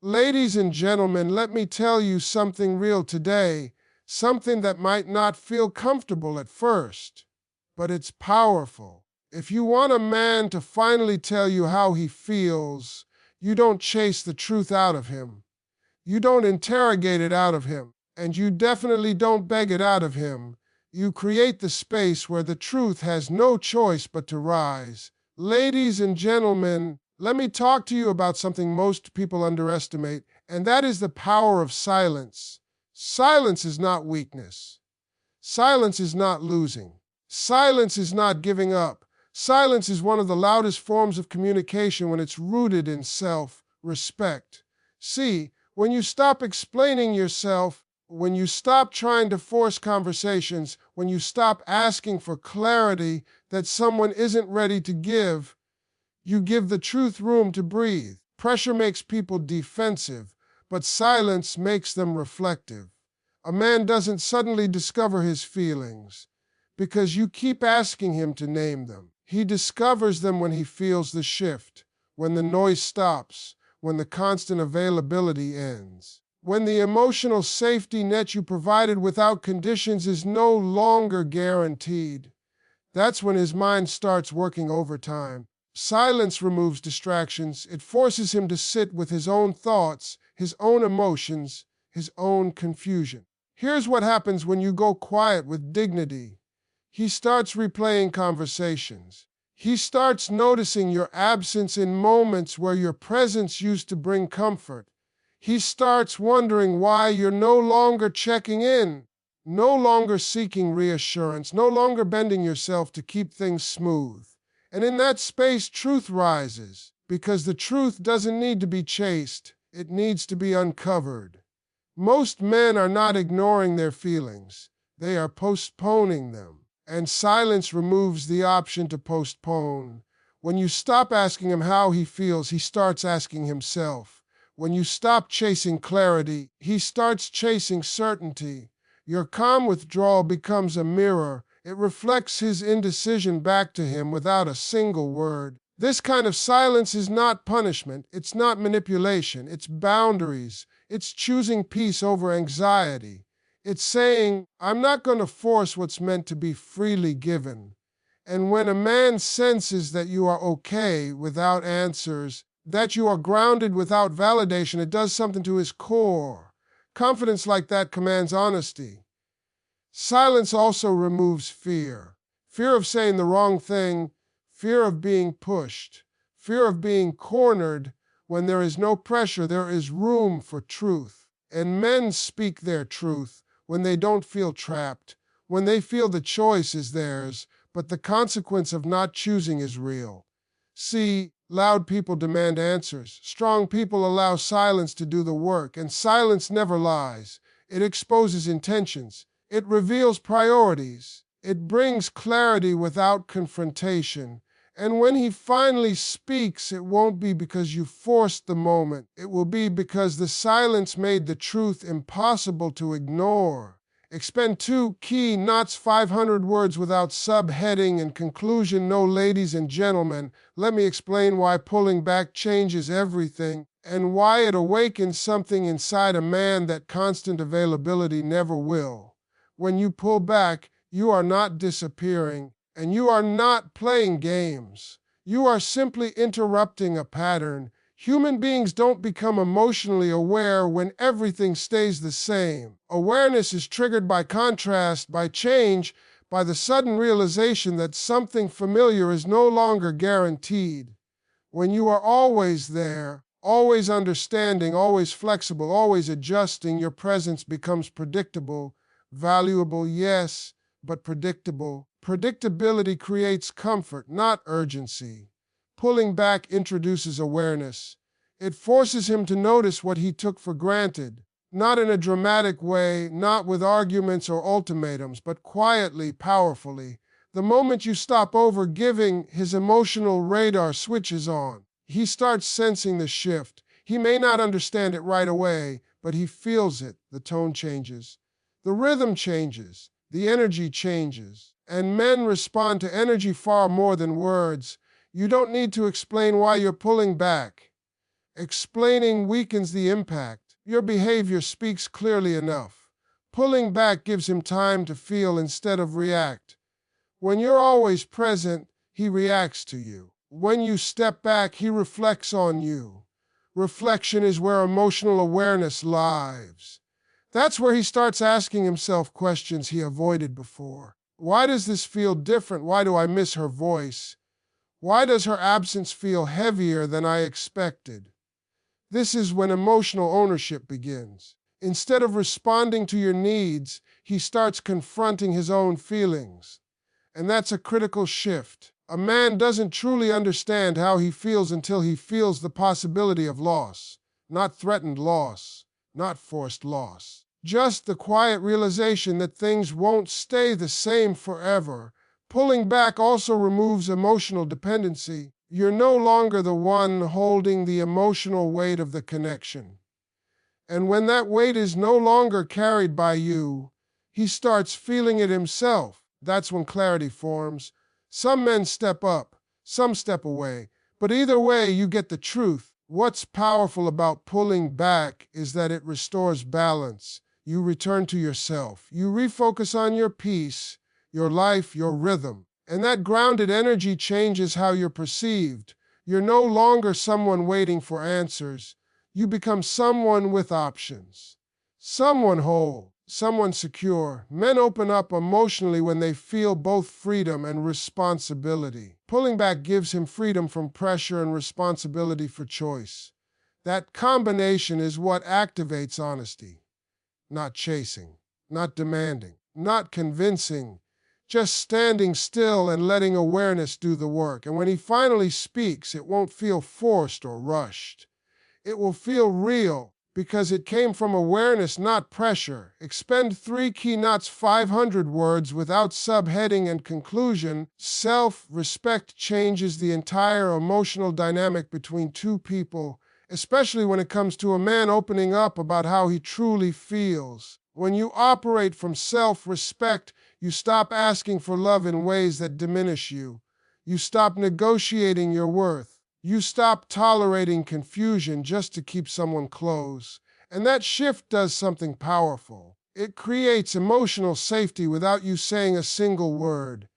Ladies and gentlemen, let me tell you something real today, something that might not feel comfortable at first, but it's powerful. If you want a man to finally tell you how he feels, you don't chase the truth out of him. You don't interrogate it out of him, and you definitely don't beg it out of him. You create the space where the truth has no choice but to rise. Ladies and gentlemen, let me talk to you about something most people underestimate, and that is the power of silence. Silence is not weakness. Silence is not losing. Silence is not giving up. Silence is one of the loudest forms of communication when it's rooted in self-respect. See, when you stop explaining yourself, when you stop trying to force conversations, when you stop asking for clarity that someone isn't ready to give, you give the truth room to breathe. Pressure makes people defensive, but silence makes them reflective. A man doesn't suddenly discover his feelings because you keep asking him to name them. He discovers them when he feels the shift, when the noise stops, when the constant availability ends, when the emotional safety net you provided without conditions is no longer guaranteed. That's when his mind starts working overtime. Silence removes distractions. It forces him to sit with his own thoughts, his own emotions, his own confusion. Here's what happens when you go quiet with dignity. He starts replaying conversations. He starts noticing your absence in moments where your presence used to bring comfort. He starts wondering why you're no longer checking in, no longer seeking reassurance, no longer bending yourself to keep things smooth. And in that space, truth rises, because the truth doesn't need to be chased, it needs to be uncovered. Most men are not ignoring their feelings, they are postponing them. And silence removes the option to postpone. When you stop asking him how he feels, he starts asking himself. When you stop chasing clarity, he starts chasing certainty. Your calm withdrawal becomes a mirror. It reflects his indecision back to him without a single word. This kind of silence is not punishment. It's not manipulation. It's boundaries. It's choosing peace over anxiety. It's saying, I'm not going to force what's meant to be freely given. And when a man senses that you are okay without answers, that you are grounded without validation, it does something to his core. Confidence like that commands honesty. Silence also removes fear. Fear of saying the wrong thing, fear of being pushed, fear of being cornered. When there is no pressure, there is room for truth. And men speak their truth when they don't feel trapped, when they feel the choice is theirs, but the consequence of not choosing is real. See, loud people demand answers. Strong people allow silence to do the work, and silence never lies. It exposes intentions. It reveals priorities. It brings clarity without confrontation. And when he finally speaks, it won't be because you forced the moment. It will be because the silence made the truth impossible to ignore. Expend 2 key, not 500 words without subheading and conclusion. No, ladies and gentlemen, let me explain why pulling back changes everything and why it awakens something inside a man that constant availability never will. When you pull back, you are not disappearing. And you are not playing games. You are simply interrupting a pattern. Human beings don't become emotionally aware when everything stays the same. Awareness is triggered by contrast, by change, by the sudden realization that something familiar is no longer guaranteed. When you are always there, always understanding, always flexible, always adjusting, your presence becomes predictable, valuable, yes, but predictable. Predictability creates comfort, not urgency. Pulling back introduces awareness. It forces him to notice what he took for granted, not in a dramatic way, not with arguments or ultimatums, but quietly, powerfully. The moment you stop overgiving, his emotional radar switches on. He starts sensing the shift. He may not understand it right away, but he feels it. The tone changes. The rhythm changes. The energy changes. And men respond to energy far more than words. You don't need to explain why you're pulling back. Explaining weakens the impact. Your behavior speaks clearly enough. Pulling back gives him time to feel instead of react. When you're always present, he reacts to you. When you step back, he reflects on you. Reflection is where emotional awareness lives. That's where he starts asking himself questions he avoided before. Why does this feel different? Why do I miss her voice? Why does her absence feel heavier than I expected? This is when emotional ownership begins. Instead of responding to your needs, he starts confronting his own feelings. And that's a critical shift. A man doesn't truly understand how he feels until he feels the possibility of loss. Not threatened loss, not forced loss. Just the quiet realization that things won't stay the same forever. Pulling back also removes emotional dependency. You're no longer the one holding the emotional weight of the connection. And when that weight is no longer carried by you, he starts feeling it himself. That's when clarity forms. Some men step up, some step away, but either way, you get the truth. What's powerful about pulling back is that it restores balance. You return to yourself. You refocus on your peace, your life, your rhythm. And that grounded energy changes how you're perceived. You're no longer someone waiting for answers. You become someone with options. Someone whole, someone secure. Men open up emotionally when they feel both freedom and responsibility. Pulling back gives him freedom from pressure and responsibility for choice. That combination is what activates honesty. Not chasing, not demanding, not convincing, just standing still and letting awareness do the work. And when he finally speaks, it won't feel forced or rushed. It will feel real because it came from awareness, not pressure. Expend 3 key, not 500 words without subheading and conclusion. Self-respect changes the entire emotional dynamic between two people, especially when it comes to a man opening up about how he truly feels. When you operate from self-respect, you stop asking for love in ways that diminish you. You stop negotiating your worth. You stop tolerating confusion just to keep someone close. And that shift does something powerful. It creates emotional safety without you saying a single word.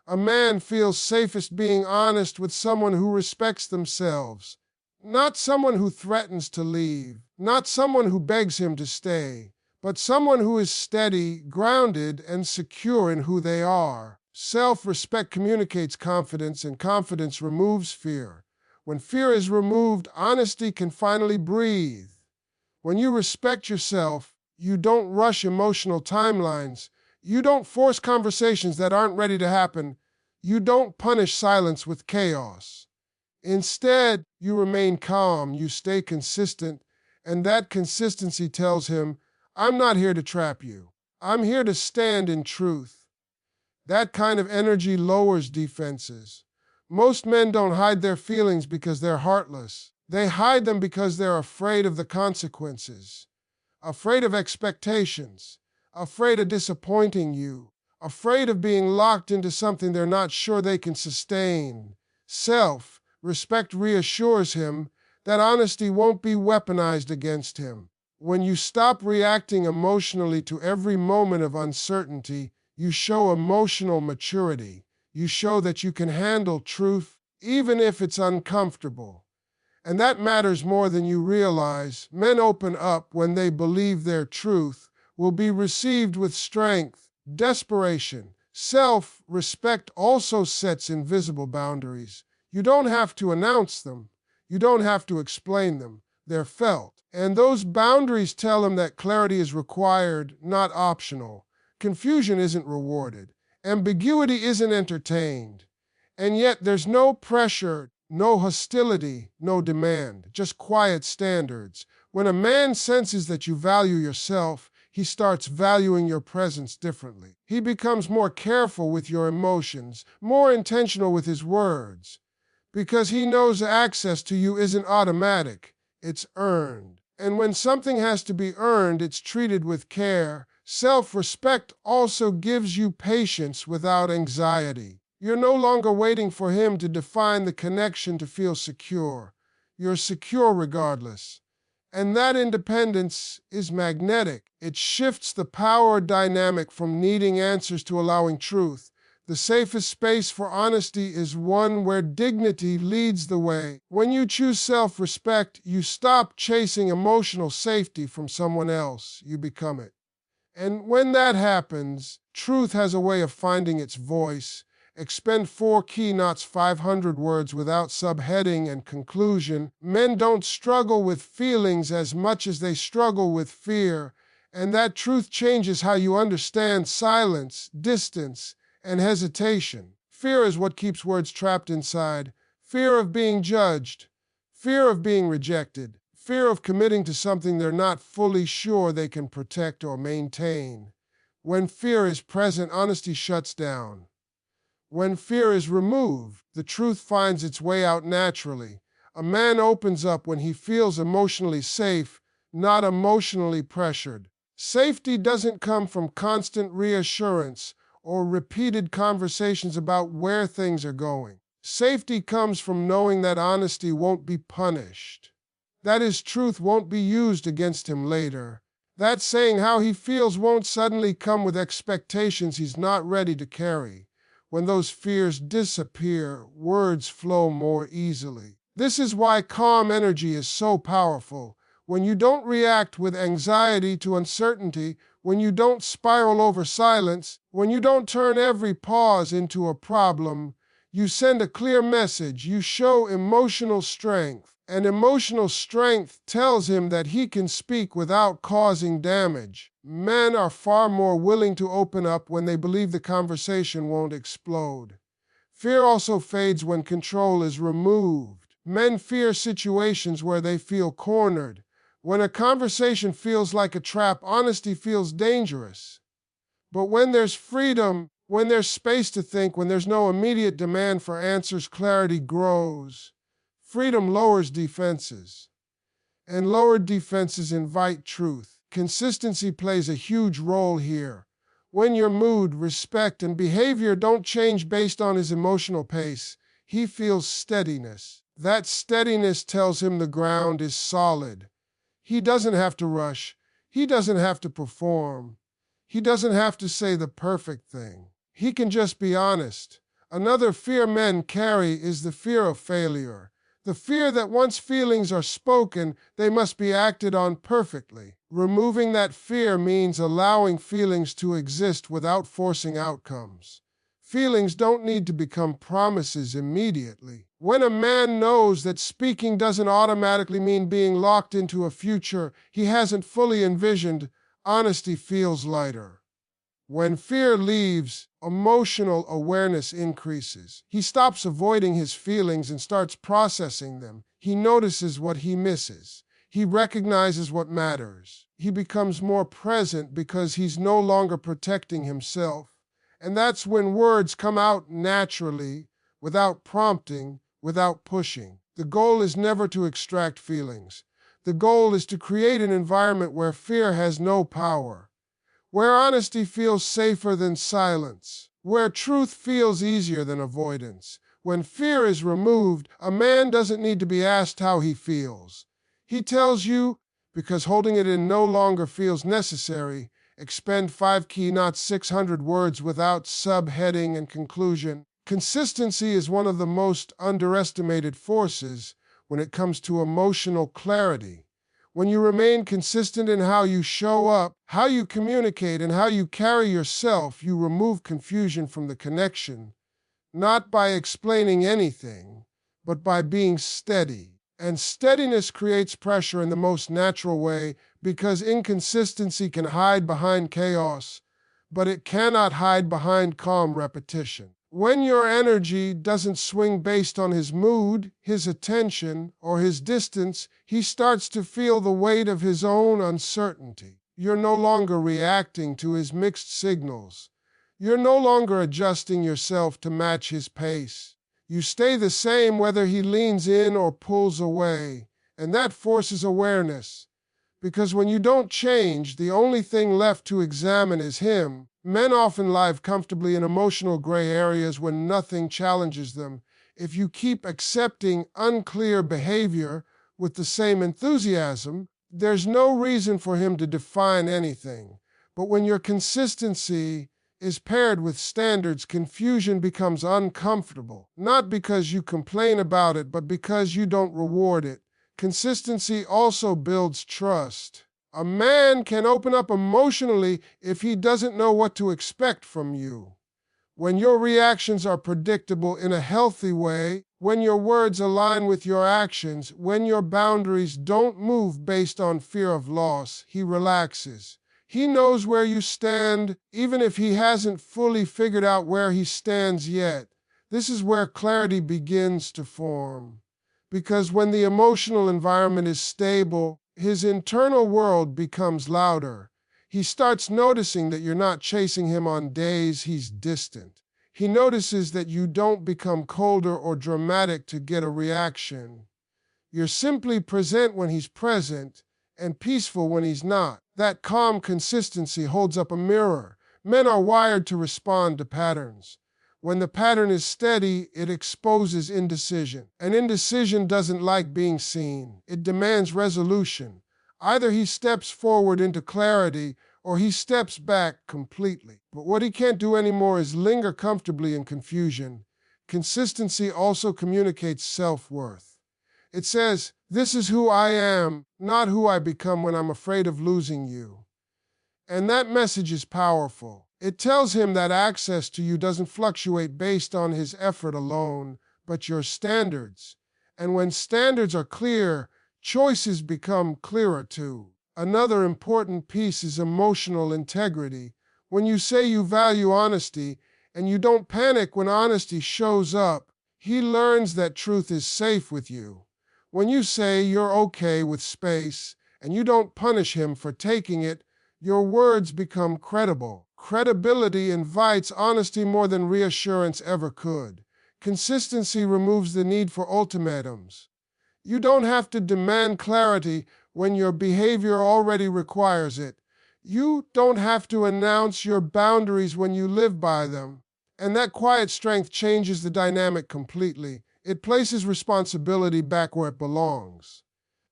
A man feels safest being honest with someone who respects themselves. Not someone who threatens to leave. Not someone who begs him to stay. But someone who is steady, grounded, and secure in who they are. Self-respect communicates confidence, and confidence removes fear. When fear is removed, honesty can finally breathe. When you respect yourself, you don't rush emotional timelines. You don't force conversations that aren't ready to happen. You don't punish silence with chaos. Instead, you remain calm, you stay consistent, and that consistency tells him, I'm not here to trap you. I'm here to stand in truth. That kind of energy lowers defenses. Most men don't hide their feelings because they're heartless. They hide them because they're afraid of the consequences, afraid of expectations, afraid of disappointing you, afraid of being locked into something they're not sure they can sustain. Self-respect reassures him that honesty won't be weaponized against him. When you stop reacting emotionally to every moment of uncertainty, you show emotional maturity. You show that you can handle truth, even if it's uncomfortable. And that matters more than you realize. Men open up when they believe their truth will be received with strength, desperation. Self-respect also sets invisible boundaries. You don't have to announce them. You don't have to explain them. They're felt. And those boundaries tell them that clarity is required, not optional. Confusion isn't rewarded. Ambiguity isn't entertained. And yet there's no pressure, no hostility, no demand, just quiet standards. When a man senses that you value yourself, he starts valuing your presence differently. He becomes more careful with your emotions, more intentional with his words, because he knows access to you isn't automatic, it's earned. And when something has to be earned, it's treated with care. Self-respect also gives you patience without anxiety. You're no longer waiting for him to define the connection to feel secure. You're secure regardless. And that independence is magnetic. It shifts the power dynamic from needing answers to allowing truth. The safest space for honesty is one where dignity leads the way. When you choose self-respect, you stop chasing emotional safety from someone else. You become it. And when that happens, truth has a way of finding its voice. Expend 4 key, not 500 words without subheading and conclusion. Men don't struggle with feelings as much as they struggle with fear, and that truth changes how you understand silence, distance, and hesitation. Fear is what keeps words trapped inside. Fear of being judged, fear of being rejected, fear of committing to something they're not fully sure they can protect or maintain. When fear is present, honesty shuts down. When fear is removed, the truth finds its way out naturally. A man opens up when he feels emotionally safe, not emotionally pressured. Safety doesn't come from constant reassurance or repeated conversations about where things are going. Safety comes from knowing that honesty won't be punished, that his truth won't be used against him later, that saying how he feels won't suddenly come with expectations he's not ready to carry. When those fears disappear, words flow more easily. This is why calm energy is so powerful. When you don't react with anxiety to uncertainty, when you don't spiral over silence, when you don't turn every pause into a problem, you send a clear message. You show emotional strength. And emotional strength tells him that he can speak without causing damage. Men are far more willing to open up when they believe the conversation won't explode. Fear also fades when control is removed. Men fear situations where they feel cornered. When a conversation feels like a trap, honesty feels dangerous. But when there's freedom, when there's space to think, when there's no immediate demand for answers, clarity grows. Freedom lowers defenses, and lowered defenses invite truth. Consistency plays a huge role here. When your mood, respect, and behavior don't change based on his emotional pace, he feels steadiness. That steadiness tells him the ground is solid. He doesn't have to rush. He doesn't have to perform. He doesn't have to say the perfect thing. He can just be honest. Another fear men carry is the fear of failure. The fear that once feelings are spoken, they must be acted on perfectly. Removing that fear means allowing feelings to exist without forcing outcomes. Feelings don't need to become promises immediately. When a man knows that speaking doesn't automatically mean being locked into a future he hasn't fully envisioned, honesty feels lighter. When fear leaves, emotional awareness increases. He stops avoiding his feelings and starts processing them. He notices what he misses. He recognizes what matters. He becomes more present because he's no longer protecting himself. And that's when words come out naturally, without prompting, without pushing. The goal is never to extract feelings. The goal is to create an environment where fear has no power, where honesty feels safer than silence, where truth feels easier than avoidance. When fear is removed, a man doesn't need to be asked how he feels. He tells you, because holding it in no longer feels necessary. Expend 5 key, not 600 words without subheading and conclusion. Consistency is one of the most underestimated forces when it comes to emotional clarity. When you remain consistent in how you show up, how you communicate, and how you carry yourself, you remove confusion from the connection, not by explaining anything, but by being steady. And steadiness creates pressure in the most natural way because inconsistency can hide behind chaos, but it cannot hide behind calm repetition. When your energy doesn't swing based on his mood, his attention, or his distance, he starts to feel the weight of his own uncertainty. You're no longer reacting to his mixed signals. You're no longer adjusting yourself to match his pace. You stay the same whether he leans in or pulls away, and that forces awareness. Because when you don't change, the only thing left to examine is him. Men often live comfortably in emotional gray areas when nothing challenges them. If you keep accepting unclear behavior, with the same enthusiasm, there's no reason for him to define anything. But when your consistency is paired with standards, confusion becomes uncomfortable. Not because you complain about it, but because you don't reward it. Consistency also builds trust. A man can open up emotionally if he doesn't know what to expect from you. When your reactions are predictable in a healthy way, when your words align with your actions, when your boundaries don't move based on fear of loss, he relaxes. He knows where you stand, even if he hasn't fully figured out where he stands yet. This is where clarity begins to form. Because when the emotional environment is stable, his internal world becomes louder. He starts noticing that you're not chasing him on days he's distant. He notices that you don't become colder or dramatic to get a reaction. You're simply present when he's present and peaceful when he's not. That calm consistency holds up a mirror. Men are wired to respond to patterns. When the pattern is steady, it exposes indecision. And indecision doesn't like being seen. It demands resolution. Either he steps forward into clarity or he steps back completely. But what he can't do anymore is linger comfortably in confusion. Consistency also communicates self-worth. It says, "This is who I am, not who I become when I'm afraid of losing you." And that message is powerful. It tells him that access to you doesn't fluctuate based on his effort alone, but your standards. And when standards are clear, choices become clearer too. Another important piece is emotional integrity. When you say you value honesty and you don't panic when honesty shows up, he learns that truth is safe with you. When you say you're okay with space and you don't punish him for taking it, your words become credible. Credibility invites honesty more than reassurance ever could. Consistency removes the need for ultimatums. You don't have to demand clarity when your behavior already requires it. You don't have to announce your boundaries when you live by them. And that quiet strength changes the dynamic completely. It places responsibility back where it belongs.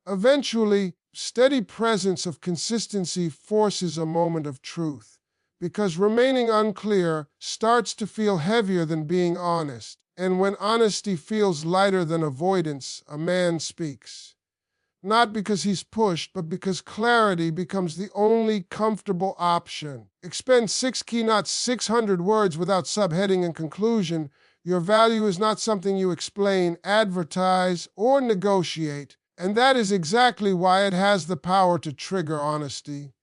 Eventually, steady presence of consistency forces a moment of truth. Because remaining unclear starts to feel heavier than being honest. And when honesty feels lighter than avoidance, a man speaks. Not because he's pushed, but because clarity becomes the only comfortable option. Expend 6 key, not 600 words without subheading and conclusion. Your value is not something you explain, advertise, or negotiate. And that is exactly why it has the power to trigger honesty.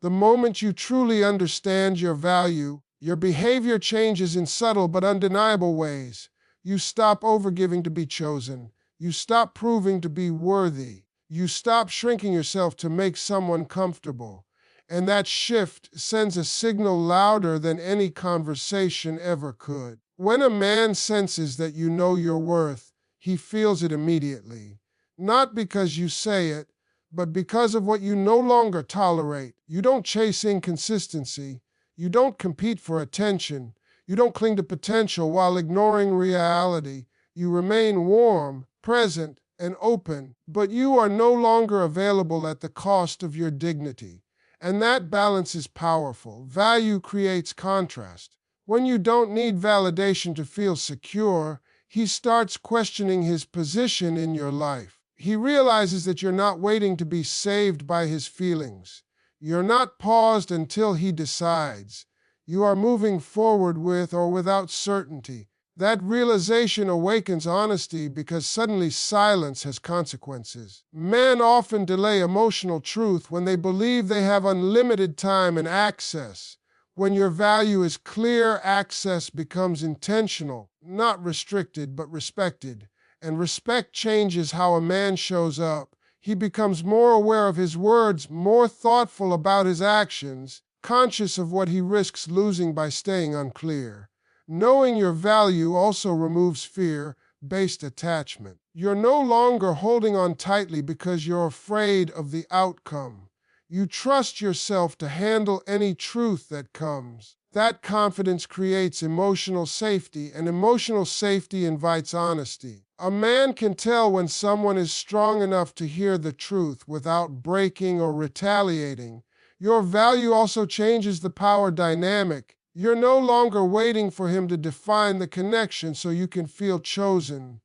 The moment you truly understand your value, your behavior changes in subtle but undeniable ways. You stop overgiving to be chosen. You stop proving to be worthy. You stop shrinking yourself to make someone comfortable. And that shift sends a signal louder than any conversation ever could. When a man senses that you know your worth, he feels it immediately. Not because you say it, but because of what you no longer tolerate. You don't chase inconsistency. You don't compete for attention. You don't cling to potential while ignoring reality. You remain warm, present, and open, but you are no longer available at the cost of your dignity. And that balance is powerful. Value creates contrast. When you don't need validation to feel secure, he starts questioning his position in your life. He realizes that you're not waiting to be saved by his feelings. You're not paused until he decides. You are moving forward with or without certainty. That realization awakens honesty because suddenly silence has consequences. Men often delay emotional truth when they believe they have unlimited time and access. When your value is clear, access becomes intentional, not restricted, but respected. And respect changes how a man shows up. He becomes more aware of his words, more thoughtful about his actions, conscious of what he risks losing by staying unclear. Knowing your value also removes fear-based attachment. You're no longer holding on tightly because you're afraid of the outcome. You trust yourself to handle any truth that comes. That confidence creates emotional safety, and emotional safety invites honesty. A man can tell when someone is strong enough to hear the truth without breaking or retaliating. Your value also changes the power dynamic. You're no longer waiting for him to define the connection so you can feel chosen.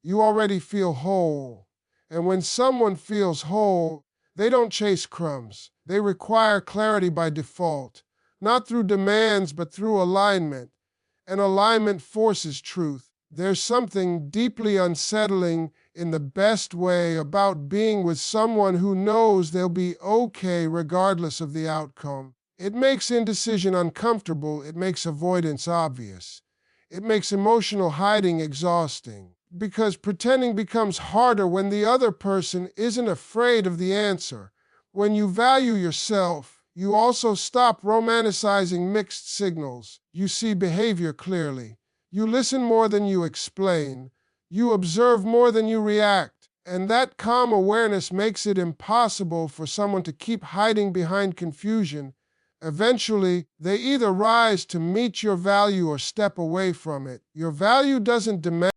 You already feel whole. And when someone feels whole, they don't chase crumbs. They require clarity by default, not through demands, but through alignment. And alignment forces truth. There's something deeply unsettling in the best way about being with someone who knows they'll be okay regardless of the outcome. It makes indecision uncomfortable. It makes avoidance obvious. It makes emotional hiding exhausting. Because pretending becomes harder when the other person isn't afraid of the answer. When you value yourself, you also stop romanticizing mixed signals. You see behavior clearly. You listen more than you explain. You observe more than you react. And that calm awareness makes it impossible for someone to keep hiding behind confusion. Eventually, they either rise to meet your value or step away from it. Your value doesn't demand